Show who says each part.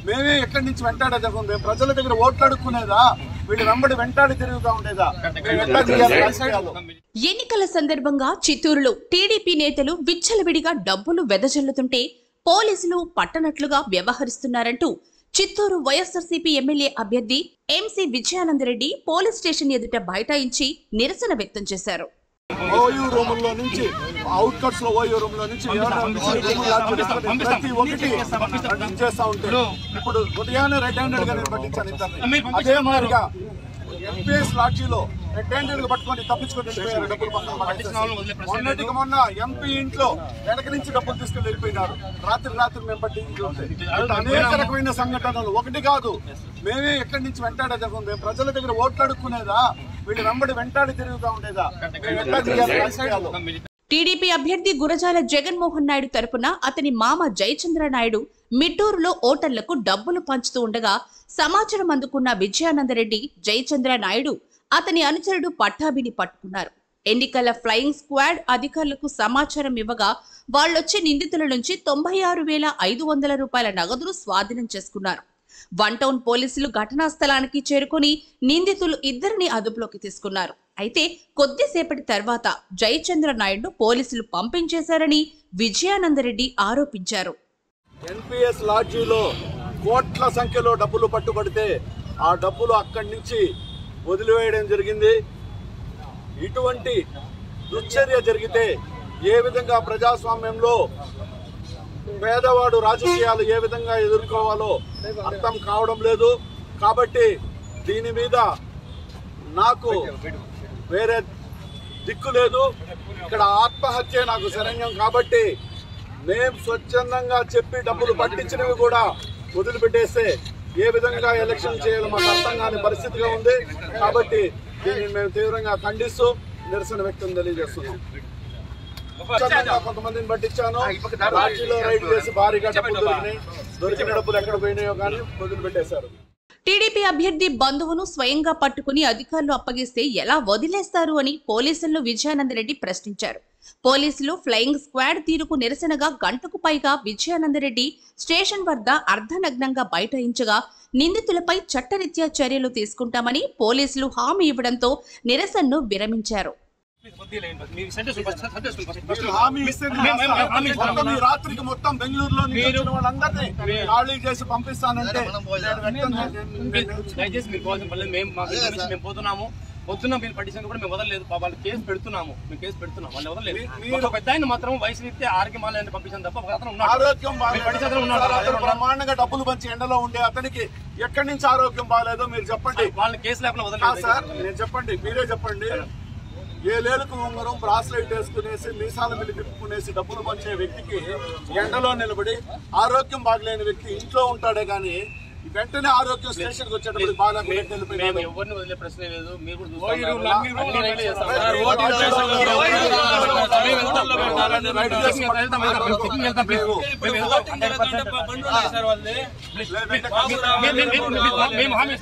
Speaker 1: మేమే ఎక్కడి నుంచి వెంటాడేదాం? మేము ప్రజల దగ్గర ఓట్లు అడుక్కునేదా? వీళ్ళు వెంబడి వెంటాడి తిరుగుతూ ఉండేదా?
Speaker 2: ఎన్నికల సందర్భంగా చిత్తూరులో టీడీపీ నేతలు విచ్చలవిడిగా డబ్బులు వెదజల్లుతుంటే పోలీసులు పట్టనట్లుగా వ్యవహరిస్తున్నారంటూ చిత్తూరు వైఎస్ఆర్సీపీ ఎమ్మెల్యే అభ్యర్థి ఎంసీ విజయానందరెడ్డి పోలీస్ స్టేషన్ ఎదుట బైఠాయించి నిరసన వ్యక్తం చేశారు.
Speaker 1: ఓయూ రూముల్లో నుంచి అవుట్కట్స్ లో ఓయూ రూమ్ లో నుంచి ప్రతి ఒక్కటి చేస్తా ఉంటే ఇప్పుడు ఉదయాన్నే రెడ్ హ్యాండెడ్ గా నేను పట్టించాను ఇద్దరిని. అదే మాదిరిగా ఎంపీఎస్ లాఠీలో రెడ్ హ్యాండెడ్ గా పట్టుకొని తప్పించుకొని వెళ్ళిపోయారు. డబ్బులు మొన్నటికి మొన్న ఎంపీ ఇంట్లో వెనక నుంచి డబ్బులు తీసుకుని వెళ్ళిపోయినారు. రాత్రి మేము పట్టించుకుంటే అనేక రకమైన సంఘటనలు. ఒకటి కాదు, మేమే ఎక్కడి నుంచి వెంటాడేదాం? మేము ప్రజల దగ్గర ఓట్లు అడుక్కునేదా? వీళ్ళు వెంబడి వెంటాడి తిరుగుతూ ఉండేదా?
Speaker 2: టీడీపీ అభ్యర్థి గురజాల జగన్మోహన్ నాయుడు తరపున అతని మామ జయచంద్ర నాయుడు మిట్టూరులో ఓటర్లకు డబ్బులు పంచుతూ ఉండగా సమాచారం అందుకున్న విజయానందరెడ్డి, జయచంద్ర నాయుడు అతని అనుచరుడు పట్టాభిని పట్టుకున్నారు. ఎన్నికల ఫ్లయింగ్ స్క్వాడ్ అధికారులకు సమాచారం ఇవ్వగా వాళ్లొచ్చే నిందితుల నుంచి 96,500 రూపాయల నగదును స్వాధీనం చేసుకున్నారు. వన్ టౌన్ పోలీసులు ఘటనా స్థలానికి చేరుకుని నిందితులు ఇద్దరిని అదుపులోకి తీసుకున్నారు. అయితే కొద్దిసేపటి తర్వాత జయచంద్ర నాయుడు పోలీసులు పంపించేశారని విజయానందరెడ్డి ఆరోపించారు.
Speaker 1: ఎన్పీఎస్ లాడ్జీలో కోట్ల సంఖ్యలో డబ్బులు పట్టుబడితే ఆ డబ్బులు అక్కడి నుంచి వదిలివేయడం జరిగింది. ఇటువంటి దుశ్చర్య జరిగితే ఏ విధంగా ప్రజాస్వామ్యంలో పేదవాడు రాజకీయాలు ఏ విధంగా ఎదుర్కోవాలో అర్థం కావడం లేదు. కాబట్టి దీని మీద నాకు వేరే దిక్కు లేదు. ఇక్కడ ఆత్మహత్య నాకు శరణ్యం. కాబట్టి మేము స్వచ్ఛందంగా చెప్పి డబ్బులు పట్టించినవి కూడా వదిలిపెట్టేస్తే ఏ విధంగా ఎలక్షన్ చేయాలో మాకు అర్థం కాని పరిస్థితిగా ఉంది. కాబట్టి దీన్ని మేము తీవ్రంగా ఖండిస్తూ నిరసన వ్యక్తం తెలియజేస్తున్నాం. కొంతమందిని పట్టించాను. రాజీలో రైడ్ చేసి భారీగా డబ్బులు దొరికిన డబ్బులు ఎక్కడ పోయినాయో కానీ వదిలిపెట్టేశారు.
Speaker 2: టీడీపీ అభ్యర్థి బంధువును స్వయంగా పట్టుకుని అధికారులు అప్పగిస్తే ఎలా వదిలేస్తారు అని పోలీసులను విజయానందరెడ్డి ప్రశ్నించారు. పోలీసులు ఫ్లయింగ్ స్క్వాడ్ తీరుకు నిరసనగా గంటకు పైగా విజయానందరెడ్డి స్టేషన్ వద్ద అర్ధనగ్నంగా బైఠాయించగా నిందితులపై చట్టరీత్యా చర్యలు తీసుకుంటామని పోలీసులు హామీ ఇవ్వడంతో నిరసనను విరమించారు.
Speaker 1: రాత్రికి మొత్తం బెంగళూరులో వాళ్ళందరినీ ఖాళీ చేసి పంపిస్తానంటే
Speaker 3: పొద్దున్న మీరు పట్టించిన కూడా మేము వదలలేదు. వాళ్ళు కేసు పెడుతున్నాము, మేము కేసు పెడుతున్నాం, వాళ్ళు వదలలేదు. ఒక పెద్ద ఆయన మాత్రం వయసు రీత్యా ఆరోగ్యమాలని పంపించాను తప్ప
Speaker 1: బ్రహ్మాండంగా డబ్బులు పంచి ఎండలో ఉండే అతనికి ఎక్కడి నుంచి ఆరోగ్యం బాగాలేదో మీరు చెప్పండి.
Speaker 3: వాళ్ళని కేసు లేకుండా వదలలేదు
Speaker 1: సార్. నేను చెప్పండి, మీరే చెప్పండి. ఏలేలకు ఉంగరం బ్రాస్లెట్ వేసుకునేసి మీసాల మిల్లి తిప్పుకునేసి డబ్బులు పంచే వ్యక్తికి ఎండలో నిలబడి ఆరోగ్యం బాగలేని వ్యక్తి ఇంట్లో ఉంటాడే కానీ వెంటనే ఆరోగ్యం స్టేషన్కి వచ్చేటప్పుడు బాగా
Speaker 3: ఎవరిని వదిలే ప్రశ్న లేదు. మీరు మేము హామీ